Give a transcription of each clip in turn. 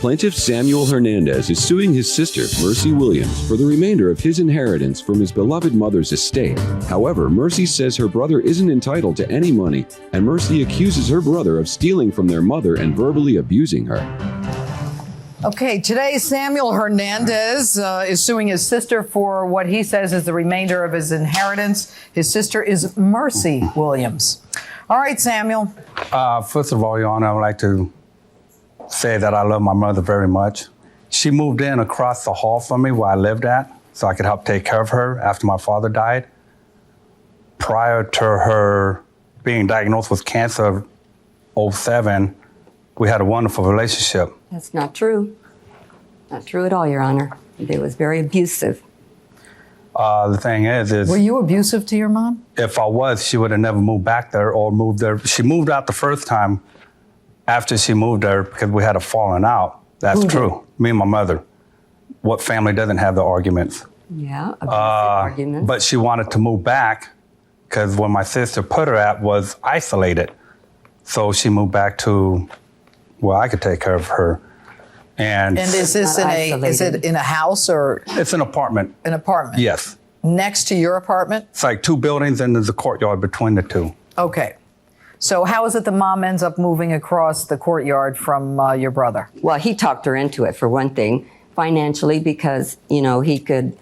Plaintiff Samuel Hernandez is suing his sister, Mercy Williams, for the remainder of his inheritance from his beloved mother's estate. However, Mercy says her brother isn't entitled to any money, and Mercy accuses her brother of stealing from their mother and verbally abusing her. Okay, today Samuel Hernandez is suing his sister for what he says is the remainder of his inheritance. His sister is Mercy Williams. All right, Samuel. First of all, Your Honor, I would like to say that I love my mother very much. She moved in across the hall from me where I lived at so I could help take care of her after my father died. Prior to her being diagnosed with cancer in 2007, we had a wonderful relationship. That's not true. Not true at all, Your Honor. It was very abusive. The thing is Were you abusive to your mom? if I was, she would have never moved back there or moved there. She moved out the first time after she moved there because we had a falling out. That's true. Me and my mother. What family doesn't have the arguments? Yeah, abusive arguments. But she wanted to move back because where my sister put her at was isolated. So she moved back to where I could take care of her. And is this is it in a house or? It's an apartment. An apartment? Yes. Next to your apartment? It's like two buildings and there's a courtyard between the two. Okay. So how is it the mom ends up moving across the courtyard from your brother? Well, he talked her into it, for one thing, financially, because, he could,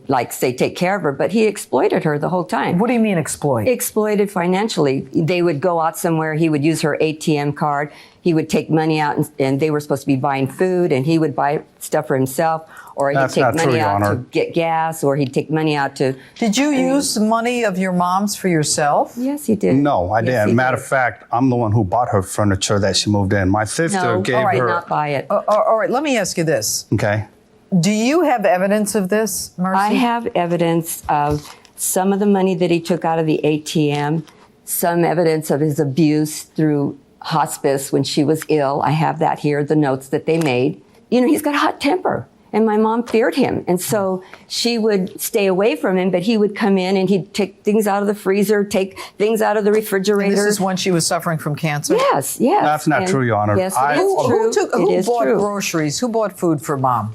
like, say, take care of her, but he exploited her the whole time. What do you mean exploit? Exploited financially. They would go out somewhere, he would use her ATM card, he would take money out, and they were supposed to be buying food, and he would buy stuff for himself, or he'd take money out to get gas, or he'd take money out to... Did you use the money of your mom's for yourself? Yes, he did. No, I didn't. Matter of fact, I'm the one who bought her furniture that she moved in. My sister gave her... No, did not buy it. All right, let me ask you this. Okay. Do you have evidence of this, Mercy? I have evidence of some of the money that he took out of the ATM, some evidence of his abuse through hospice when she was ill. I have that here, the notes that they made. He's got a hot temper, and my mom feared him. And so she would stay away from him, but he would come in and he'd take things out of the freezer, take things out of the refrigerator. And this is when she was suffering from cancer? Yes. That's not true, Your Honor. Yes, it is true. Who bought groceries? Who bought food for mom?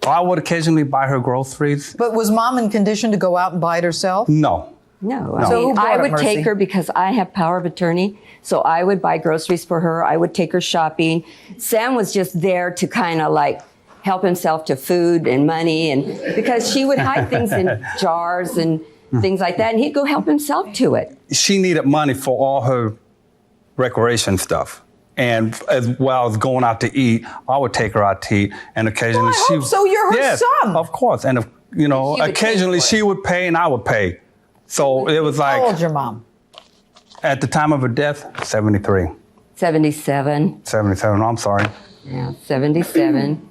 I would occasionally buy her groceries. But was mom in condition to go out and buy it herself? No. No. So I would take her because I have power of attorney. So I would buy groceries for her. I would take her shopping. Sam was just there to kind of like help himself to food and money, and because she would hide things in jars and things like that, and he'd go help himself to it. She needed money for all her recreation stuff. And as well as going out to eat, I would take her out to eat, and occasionally so you're her son. Of course. And occasionally she would pay and I would pay. So it was like... How old's your mom? At the time of her death, 73. 77. 77, I'm sorry. Yeah, 77.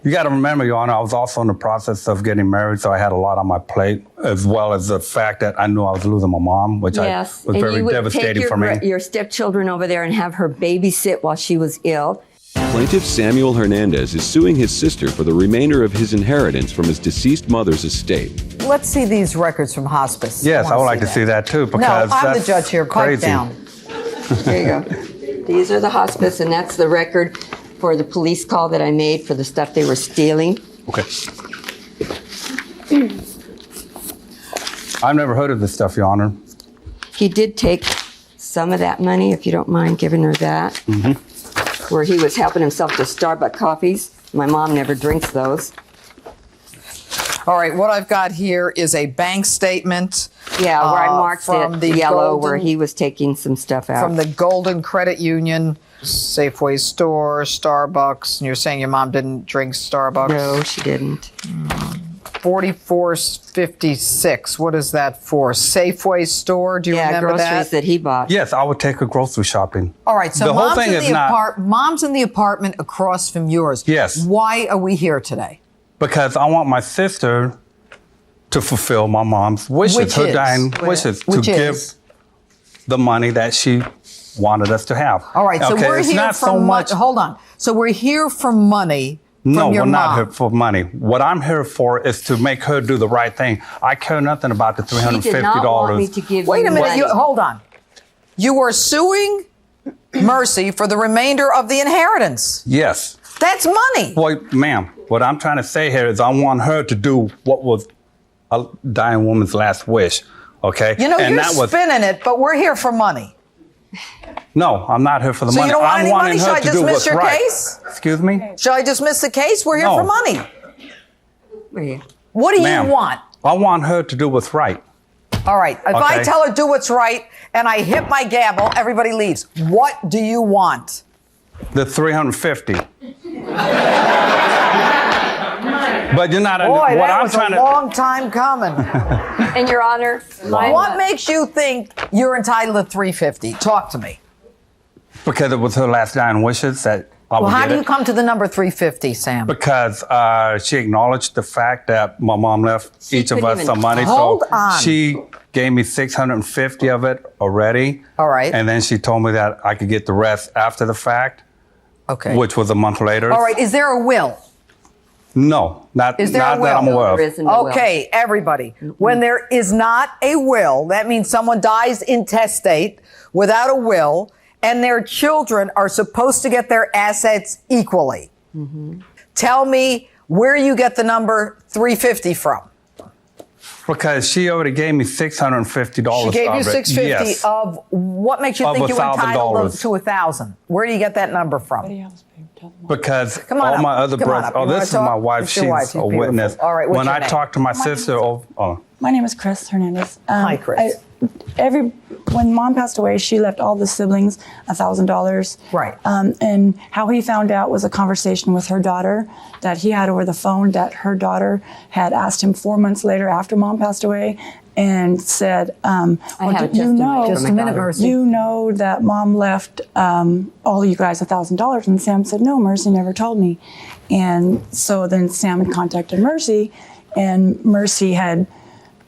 You got to remember, Your Honor, I was also in the process of getting married, so I had a lot on my plate, as well as the fact that I knew I was losing my mom, which was very devastating for me. Take your stepchildren over there and have her babysit while she was ill. Plaintiff Samuel Hernandez is suing his sister for the remainder of his inheritance from his deceased mother's estate. Let's see these records from hospice. Yes, I would like to see that too, because no, I'm that's the judge here. Pipe down. There you go. These are the hospice, and that's the record for the police call that I made for the stuff they were stealing. Okay. I've never heard of this stuff, Your Honor. He did take some of that money, if you don't mind giving her that, where he was helping himself to Starbucks coffees. My mom never drinks those. All right, what I've got here is a bank statement. Yeah, where I marked from it yellow, where he was taking some stuff out. From the Golden Credit Union, Safeway store, Starbucks, and you're saying your mom didn't drink Starbucks? No, she didn't. 4456. What is that for? Safeway store? Do you remember that? Yeah, groceries that he bought. Yes, I would take her grocery shopping. All right, so the whole thing is mom's in the apartment across from yours. Yes. Why are we here today? Because I want my sister to fulfill my mom's wishes, her dying wishes, to give the money that she wanted us to have. All right, so we're here for money. Hold on. So we're here for money. No, we're mom. not here for money. What I'm here for is to make her do the right thing. I care nothing about the $350. She did not want me to give Wait a minute. money. Hold on. You are suing Mercy for the remainder of the inheritance. Yes. That's money. Well, ma'am, what I'm trying to say here is I want her to do what was a dying woman's last wish, okay? You know, and you're that was, spinning it, but we're here for money. no, I'm not here for the So money. you don't want I'm any wanting money? Shall her I to do dismiss what's your right. case? Excuse me? Shall I dismiss the case? We're here No. for money. Wait. What do Ma'am, you want? I want her to do what's right. All right. If I Okay. tell her do what's right and I hit my gavel, everybody leaves. What do you want? The 350. But you're not. Boy, what that I'm was trying a to. long time coming. And Your Honor, What makes you think you're entitled to 350? Talk to me. Because it was her last dying wishes that I would Well, how get do you it. come to the number 350, Sam? Because she acknowledged the fact that my mom left each of couldn't us even some money. Hold so on. she gave me 650 of it already. All right. And then she told me that I could get the rest after the fact, Okay. which was a month later. All right. Is there a will? No, not, Is there not a that I'm will? aware There of. isn't a will. Okay, everybody. When there is not a will, that means someone dies intestate without a will, and their children are supposed to get their assets equally. Tell me where you get the number 350 from. Because she already gave me $650 She gave you of it. $650 Yes. of what makes you Of think you were entitled $1,000. to $1,000? Where do you get that number from? Because Come on all up. my other Come on brothers, up. You oh, wanna this is talk? my wife. It's your wife. She's She's a witness. beautiful. All right, what's when your I name? talked to my sister, My name is Chris Hernandez. Hi, Chris. When Mom passed away, she left all the siblings $1,000. Right. And how he found out was a conversation with her daughter that he had over the phone. That her daughter had asked him 4 months later, after Mom passed away, and said, I have did you know? Just a minute, Mercy. You know that Mom left all of you guys $1,000, and Sam said, no, Mercy never told me. And so then Sam had contacted Mercy, and Mercy had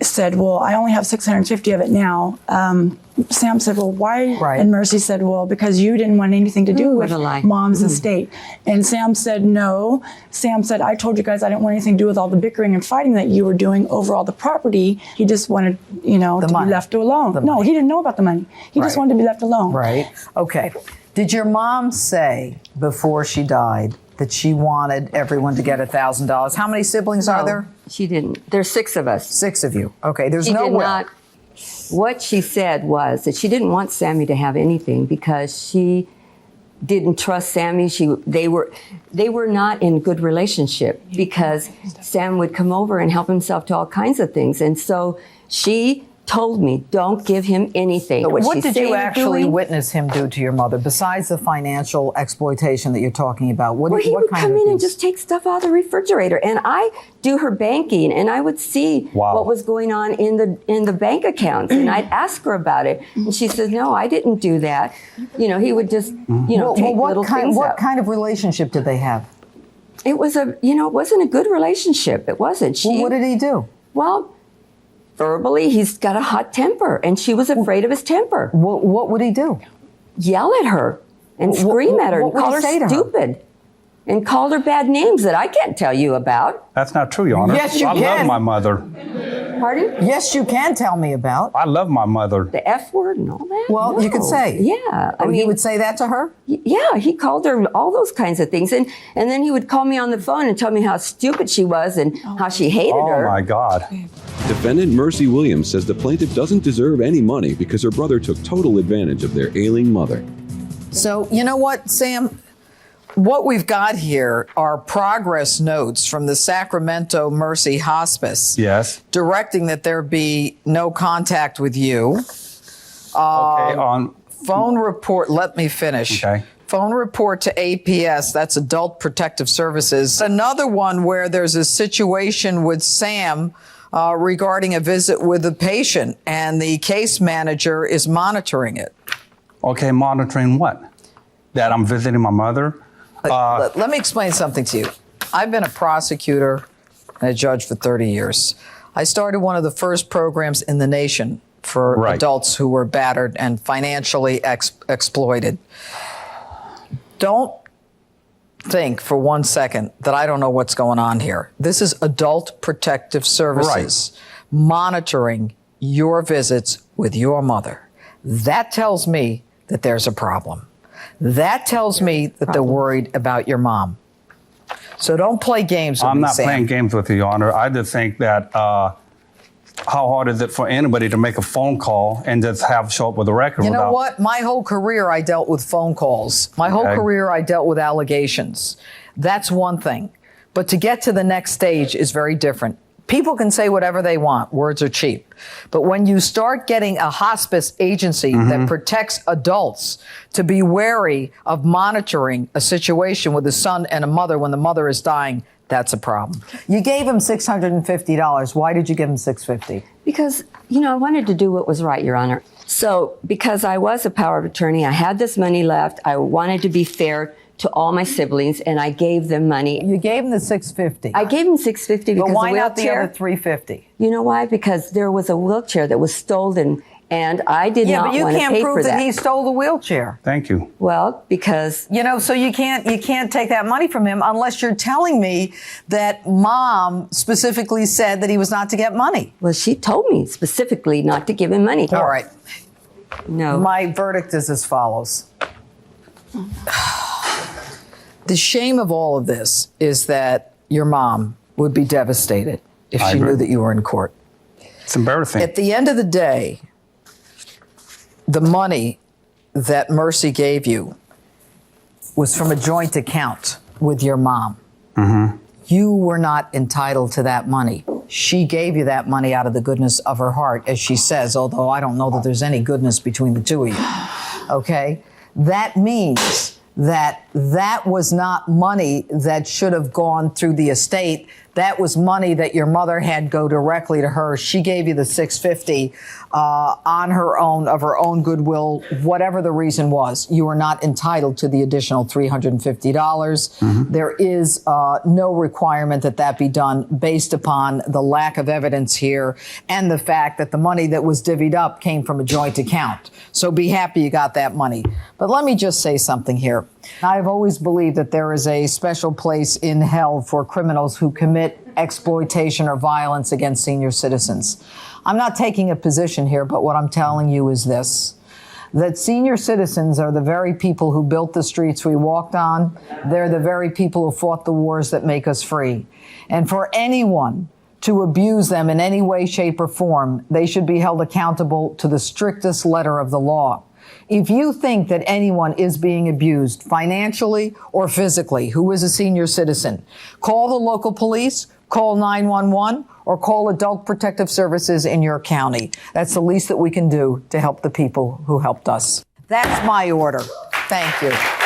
said, well, I only have 650 of it now. Sam said, well, why? Right. And Mercy said, well, because you didn't want anything to do What with a lie. Mom's estate. And Sam said, no. Sam said, I told you guys I didn't want anything to do with all the bickering and fighting that you were doing over all the property. He just wanted, to money. be left alone. The No, money. he didn't know about the money. He just Right. wanted to be left alone. Right. Okay. Did your mom say before she died that she wanted everyone to get $1,000? How many siblings are there? She didn't. There's 6 of us. 6 of you. Okay. There's She no did will. not. What she said was that she didn't want Sammy to have anything because she didn't trust Sammy. They were not in good relationship because Sam would come over and help himself to all kinds of things, and so she told me, "Don't give him anything." What she's did you saying, actually doing- witness him do to your mother besides the financial exploitation that you're talking about? What, Well, he what would kind come of in and abuse? just take stuff out of the refrigerator, and I do her banking, and I would see Wow. what was going on in the bank accounts, and I'd ask her about it, and she says, "No, I didn't do that." He would just take little things what out. kind of relationship did they have? It was it wasn't a good relationship. It wasn't. Well, what did he do? Well, verbally, he's got a hot temper, and she was afraid of his temper. What would he do? Yell at her and scream at her what and would call he her say to her? stupid. And called her bad names that I can't tell you about. That's not true, Your Honor. Yes, you I can. love my mother. Pardon? Yes, you can tell me about. I love my mother. The F word and all that? Well, you could No. say. Yeah. I He mean, would say that to her? yeah, he called her all those kinds of things. And then he would call me on the phone and tell me how stupid she was and how she hated Oh her. my God. Defendant Mercy Williams says the plaintiff doesn't deserve any money because her brother took total advantage of their ailing mother. So, you know what, Sam? What we've got here are progress notes from the Sacramento Mercy Hospice. Yes. Directing that there be no contact with you. Okay. On. Phone report, let me finish. Okay. Phone report to APS, that's Adult Protective Services. Another one where there's a situation with Sam regarding a visit with a patient, and the case manager is monitoring it. Okay. Monitoring what? That I'm visiting my mother. Let me explain something to you. I've been a prosecutor and a judge for 30 years. I started one of the first programs in the nation for Right. adults who were battered and financially exploited. Don't think for 1 second that I don't know what's going on here. This is Adult Protective Services monitoring your visits with your mother. That tells me that there's a problem. That tells me that they're worried about your mom. So don't play games with I'm me, not Sam. playing games with you, Your Honor. I just think that how hard is it for anybody to make a phone call and just show up with a record? You know without, what? My whole career, I dealt with phone calls. My whole Okay. career, I dealt with allegations. That's one thing. But to get to the next stage is very different. People can say whatever they want. Words are cheap. But when you start getting a hospice agency that protects adults to be wary of monitoring a situation with a son and a mother when the mother is dying, that's a problem. You gave him $650. Why did you give him $650? Because, you know, I wanted to do what was right, Your Honor. So, because I was a power of attorney, I had this money left. I wanted to be fair to all my siblings, and I gave them money. You gave him the $650. I gave him $650 because But why the not the wheelchair. other $350? You know why? Because there was a wheelchair that was stolen, and I did Yeah, not but you want to can't pay prove for that that. he stole the wheelchair. Thank you. Well, because You know, so you can't take that money from him unless you're telling me that mom specifically said that he was not to get money. well, she told me specifically not to give him money. All right. No. My verdict is as follows. The shame of all of this is that your mom would be devastated if I she knew agree. that you were in court. It's embarrassing. At the end of the day, the money that Mercy gave you was from a joint account with your mom. You were not entitled to that money. She gave you that money out of the goodness of her heart, as she says, although I don't know that there's any goodness between the two of you. Okay? That means that that was not money that should have gone through the estate. That was money that your mother had go directly to her. She gave you the $650 on her own, of her own goodwill, whatever the reason was. You were not entitled to the additional $350. There is no requirement that that be done based upon the lack of evidence here and the fact that the money that was divvied up came from a joint account. So be happy you got that money. But let me just say something here. I've always believed that there is a special place in hell for criminals who commit exploitation or violence against senior citizens. I'm not taking a position here, but what I'm telling you is this, that senior citizens are the very people who built the streets we walked on. They're the very people who fought the wars that make us free. And for anyone to abuse them in any way, shape, or form, they should be held accountable to the strictest letter of the law. If you think that anyone is being abused financially or physically who is a senior citizen, call the local police, call 911, or call Adult Protective Services in your county. That's the least that we can do to help the people who helped us. That's my order. Thank you.